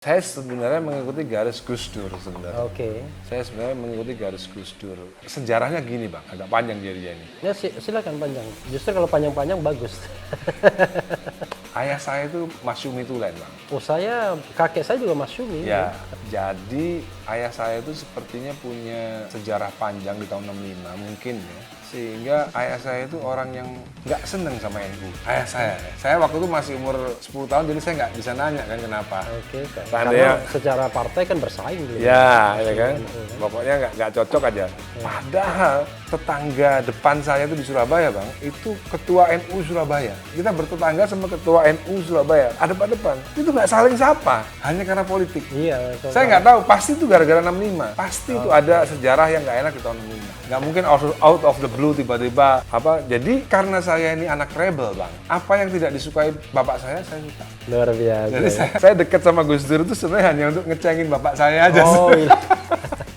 Saya sebenarnya mengikuti garis Gus Dur sebenarnya. Oke. Saya sebenarnya mengikuti garis Gus Dur. Sejarahnya gini bang, agak panjang jadinya ini. Ya silakan panjang. Justru kalau panjang-panjang bagus. Ayah saya itu Masyumi Tulen bang. Oh kakek saya juga Masyumi. Ya, jadi ayah saya itu sepertinya punya sejarah panjang di tahun 65 mungkin ya. Sehingga ayah saya itu orang yang nggak seneng sama NU. Ayah saya waktu itu masih umur 10 tahun, jadi saya nggak bisa nanya kan kenapa. Oke. Seandainya- Karena secara partai kan bersaing gitu. Ya kan. Pokoknya nggak cocok aja. Padahal tetangga depan saya itu di Surabaya bang, itu ketua NU Surabaya. Kita bertetangga sama ketua NU Surabaya, depan. Itu nggak saling sapa, hanya karena politik. Iya. Saya nggak tahu, pasti itu gara-gara 65. Pasti itu ada sejarah yang nggak enak di tahun 65. Nggak mungkin out of the blue tiba-tiba apa. Jadi karena saya ini anak rebel bang, apa yang tidak disukai bapak saya suka. Luar biasa. Jadi saya dekat sama Gus Dur itu sebenarnya hanya untuk ngecengin bapak saya aja. Oh iya.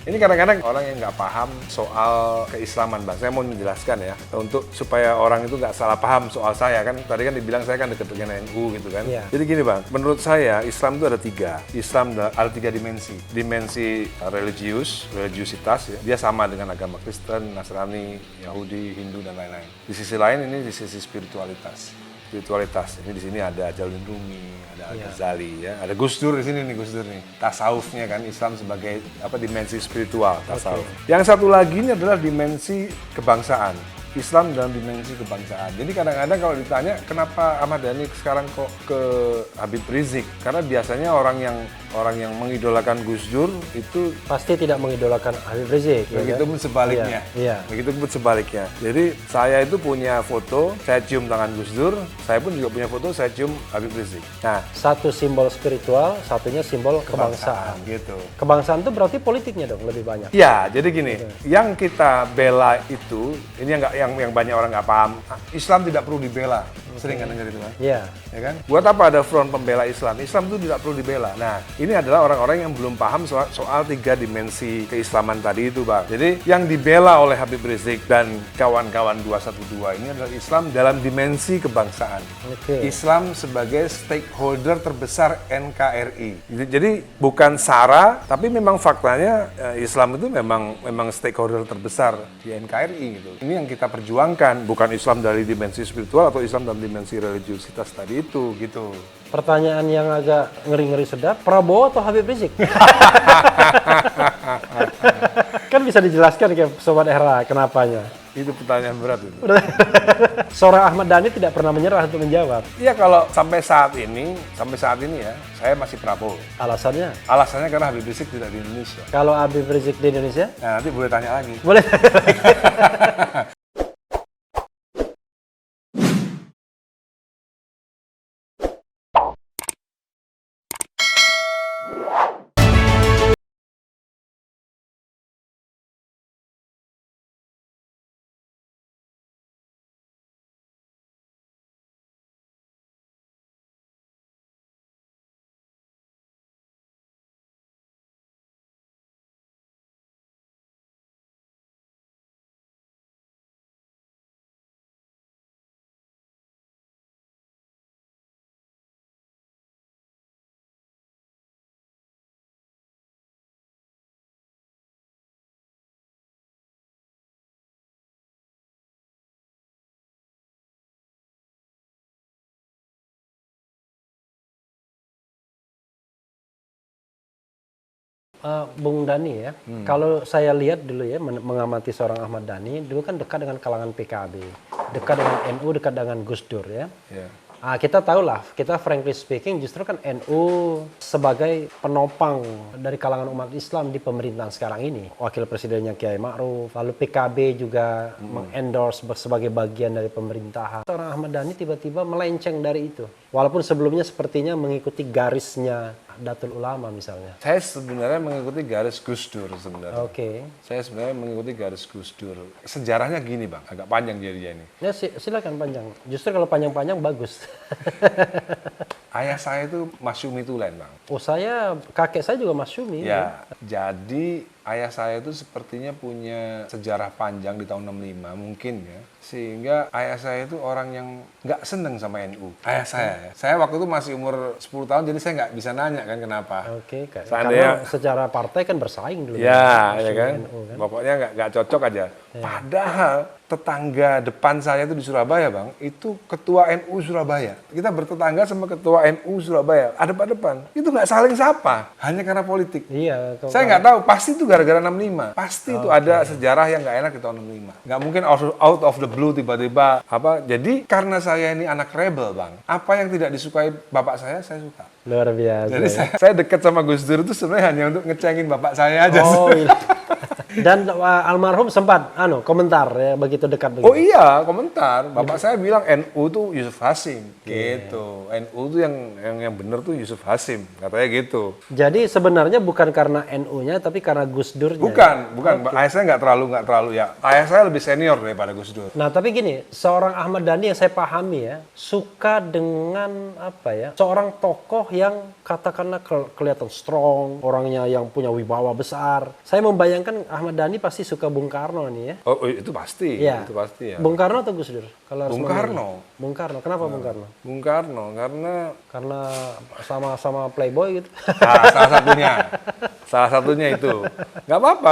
Ini kadang-kadang orang yang nggak paham soal keislaman bang. Saya mau menjelaskan ya, untuk supaya orang itu nggak salah paham soal saya kan. Tadi kan dibilang saya kan dekat dengan NU gitu kan. Iya. Jadi gini bang, menurut saya Islam itu ada tiga. Islam ada tiga dimensi. Dimensi religiusitas ya. Dia sama dengan agama Kristen, Nasrani, Yahudi, Hindu dan lain-lain. Di sisi lain ini di sisi spiritualitas. Ini di sini ada Jalil Rumi, ada Al-Ghazali ya, ada Gus Dur di sini nih, Gus Dur nih. Tasawufnya kan Islam sebagai dimensi spiritual, tasawuf. Yang satu lagi ini adalah dimensi kebangsaan. Islam dalam dimensi kebangsaan. Jadi kadang-kadang kalau ditanya kenapa Ahmad Dhani sekarang kok ke Habib Rizik? Karena biasanya orang yang mengidolakan Gus Dur itu Pasti tidak mengidolakan Habib Rizik. begitupun sebaliknya. Iya. Begitupun sebaliknya. Jadi saya itu punya foto, saya cium tangan Gus Dur, saya pun juga punya foto, saya cium Habib Rizik. Nah, Satu simbol spiritual, satunya simbol kebangsaan. gitu. Kebangsaan itu berarti politiknya dong lebih banyak. Ya, jadi gini, yang kita bela itu, ini yang banyak orang nggak paham, Islam tidak perlu dibela. Sering kan dengar itu kan? Iya. Ya kan? Buat apa ada front pembela Islam? Islam itu tidak perlu dibela. Nah, ini adalah orang-orang yang belum paham soal tiga dimensi keislaman tadi itu, Bang. Jadi, yang dibela oleh Habib Rizik dan kawan-kawan 212 ini adalah Islam dalam dimensi kebangsaan. Oke. Islam sebagai stakeholder terbesar NKRI. Jadi, bukan sara, tapi memang faktanya Islam itu memang stakeholder terbesar di NKRI gitu. Ini yang kita perjuangkan, bukan Islam dari dimensi spiritual atau Islam dalam dimensi religiusitas tadi itu gitu. Pertanyaan yang agak ngeri-ngeri sedap, Prabowo atau Habib Rizik? Kan bisa dijelaskan ke Sobat Era kenapanya. Itu pertanyaan berat itu. Seorang Ahmad Dhani tidak pernah menyerah untuk menjawab. Iya, kalau sampai saat ini ya, saya masih Prabowo. Alasannya? Alasannya karena Habib Rizik tidak di Indonesia. Kalau Habib Rizik di Indonesia? Nah, nanti boleh tanya lagi. Boleh. Bung Dhani ya, kalau saya lihat dulu ya, mengamati seorang Ahmad Dhani, dulu kan dekat dengan kalangan PKB, dekat dengan NU, dekat dengan Gus Dur ya. Ya. Kita tahu lah, kita frankly speaking justru kan NU sebagai penopang dari kalangan umat Islam di pemerintahan sekarang ini. Wakil presidennya Kiai Ma'ruf, lalu PKB juga mengendorse sebagai bagian dari pemerintahan. Seorang Ahmad Dhani tiba-tiba melenceng dari itu. Walaupun sebelumnya sepertinya mengikuti garisnya Datul Ulama misalnya. Saya sebenarnya mengikuti garis Gus Dur sebenarnya. Oke. Saya sebenarnya mengikuti garis Gus Dur. Sejarahnya gini bang, agak panjang jadinya ini. Ya silakan panjang. Justru kalau panjang-panjang bagus. Ayah saya itu Masyumi Tulen, Bang. Oh, kakek saya juga Masyumi. Ya, jadi ayah saya itu sepertinya punya sejarah panjang di tahun 65 mungkin ya. Sehingga ayah saya itu orang yang nggak seneng sama NU. Ayah saya ya. Saya waktu itu masih umur 10 tahun jadi saya nggak bisa nanya kan kenapa. Oke, Seandainya- karena secara partai kan bersaing dulu. Ya, Masyumi ya kan. NU kan. Pokoknya nggak cocok aja. Padahal tetangga depan saya itu di Surabaya, Bang, itu ketua NU Surabaya. Kita bertetangga sama ketua NU Surabaya, depan. Itu nggak saling sapa, hanya karena politik. Iya. Saya nggak tahu, pasti itu gara-gara 65. Pasti itu ada sejarah yang nggak enak di tahun 65. Nggak mungkin out of the blue tiba-tiba apa. Jadi karena saya ini anak rebel, Bang, apa yang tidak disukai bapak saya suka. Luar biasa. Jadi saya dekat sama Gus Dur itu sebenarnya hanya untuk ngecengin bapak saya aja. Oh, iya. Dan almarhum sempat komentar ya begitu dekat begitu. Oh iya, komentar. Bapak saya bilang NU tuh Yusuf Hasim, gitu. NU tuh yang bener tuh Yusuf Hasim, katanya gitu. Jadi sebenarnya bukan karena NU-nya tapi karena Gus Durnya. Bukan. Ayah saya nggak terlalu ya. Ayah saya lebih senior daripada Gus Dur. Nah, tapi gini, seorang Ahmad Dhani yang saya pahami ya, suka dengan seorang tokoh yang katakanlah kelihatan strong, orangnya yang punya wibawa besar. Saya membayangkan Ahmad Dhani pasti suka Bung Karno nih ya. Oh, itu pasti. Iya. Itu pasti ya. Bung Karno atau Gus Dur? Kalau harus Bung memilih. Karno. Bung Karno. Kenapa Bung Karno? Bung Karno Karena sama-sama playboy gitu. salah satunya itu. Nggak apa-apa,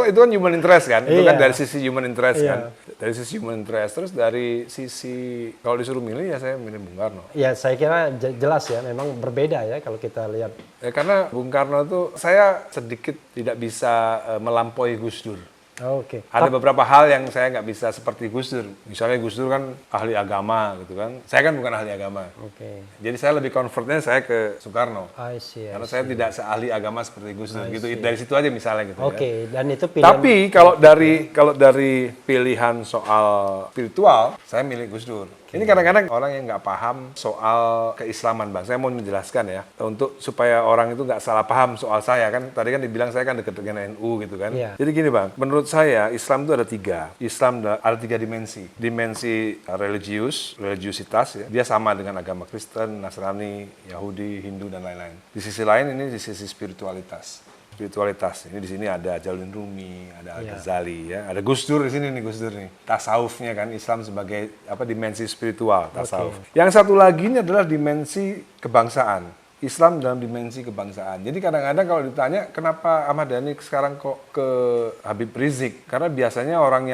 itu kan human interest kan. Itu kan Iya. dari sisi human interest Iya. kan. Dari sisi human interest. Terus dari sisi kalau disuruh milih ya saya milih Bung Karno. Ya, saya kira jelas ya, memang berbeda ya kalau kita lihat. Ya, karena Bung Karno itu saya sedikit tidak bisa melampaui Gus Dur. Oke. Ada beberapa hal yang saya nggak bisa seperti Gus Dur. Misalnya Gus Dur kan ahli agama gitu kan. Saya kan bukan ahli agama. Oke. Jadi saya lebih convertnya saya ke Soekarno. I see. Karena saya tidak seahli agama seperti Gus Dur gitu. Dari situ aja misalnya gitu Oke, ya. dan itu pilihan. Tapi kalau dari pilihan soal spiritual, saya milih Gus Dur. Ini kadang-kadang orang yang nggak paham soal keislaman, Bang. Saya mau menjelaskan ya, supaya orang itu nggak salah paham soal saya kan. Tadi kan dibilang saya kan dekat dengan NU gitu kan. Iya. Jadi gini, Bang. Menurut saya Islam itu ada tiga. Islam ada tiga dimensi. Dimensi religiusitas ya. Dia sama dengan agama Kristen, Nasrani, Yahudi, Hindu dan lain-lain. Di sisi lain ini di sisi spiritualitas. Ini di sini ada Jalun Rumi, ada Al-Ghazali ya, ada Gus Dur di sini nih, Gus Dur nih. Tasawufnya kan Islam sebagai dimensi spiritual, tasawuf. Yang satu lagi ini adalah dimensi kebangsaan. Islam dalam dimensi kebangsaan. Jadi kadang-kadang kalau ditanya kenapa Ahmad Dhani sekarang kok ke Habib Rizik? Karena biasanya orang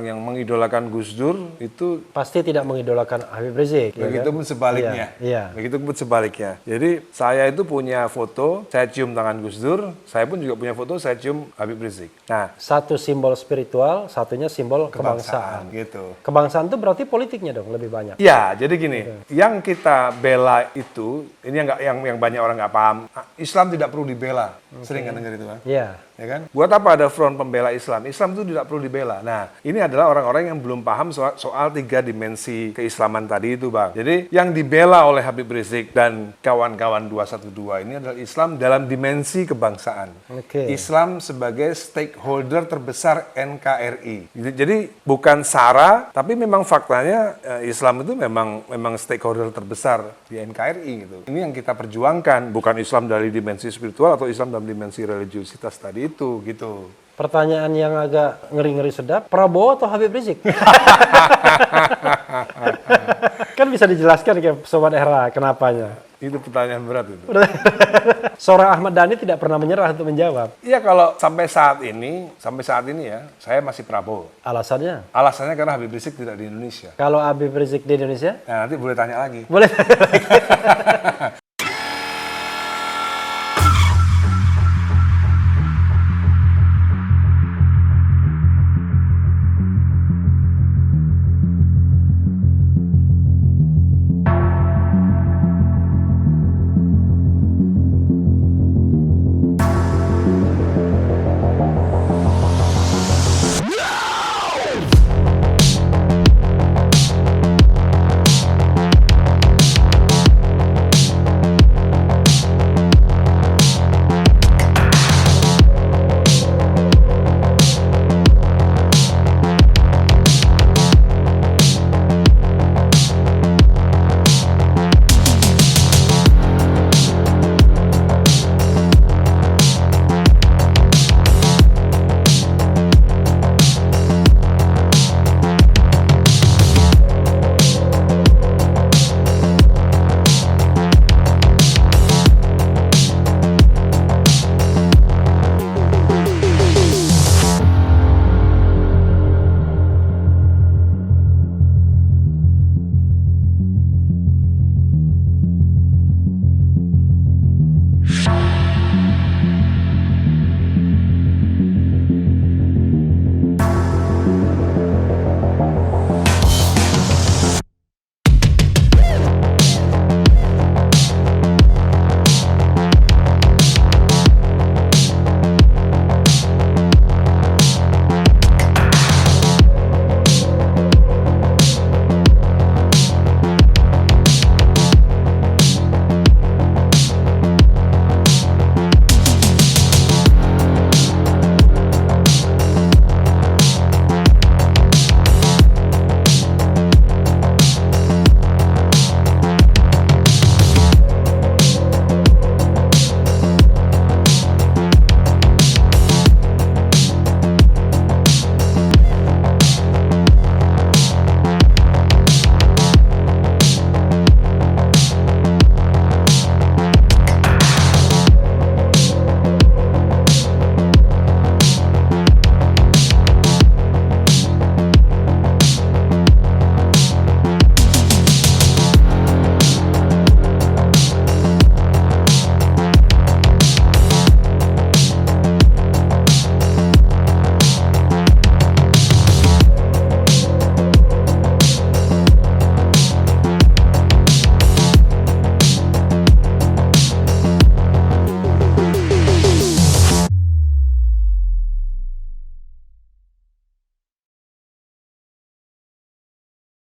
yang mengidolakan Gus Dur itu Pasti tidak mengidolakan Habib Rizik. begitupun sebaliknya. Iya. Begitupun sebaliknya. Jadi saya itu punya foto, saya cium tangan Gus Dur, saya pun juga punya foto, saya cium Habib Rizik. Nah, Satu simbol spiritual, satunya simbol kebangsaan. gitu. Kebangsaan itu berarti politiknya dong lebih banyak. Ya, jadi gini, yang kita bela itu, ini yang banyak orang nggak paham, Islam tidak perlu dibela. Sering kan dengar itu kan? Iya. Ya kan? Buat apa ada front pembela Islam? Islam itu tidak perlu dibela. Nah, ini adalah orang-orang yang belum paham soal tiga dimensi keislaman tadi itu, Bang. Jadi, yang dibela oleh Habib Rizik dan kawan-kawan 212 ini adalah Islam dalam dimensi kebangsaan. Oke. Islam sebagai stakeholder terbesar NKRI. Jadi, bukan sara, tapi memang faktanya Islam itu memang stakeholder terbesar di NKRI gitu. Ini yang kita perjuangkan, bukan Islam dari dimensi spiritual atau Islam dalam dimensi religiusitas tadi itu gitu. Pertanyaan yang agak ngeri-ngeri sedap, Prabowo atau Habib Rizik? Kan bisa dijelaskan ke Sobat Era kenapanya. Itu pertanyaan berat itu. Seorang Ahmad Dhani tidak pernah menyerah untuk menjawab. Iya, kalau sampai saat ini ya, saya masih Prabowo. Alasannya? Alasannya karena Habib Rizik tidak di Indonesia. Kalau Habib Rizik di Indonesia? Nah, nanti boleh tanya lagi. Boleh.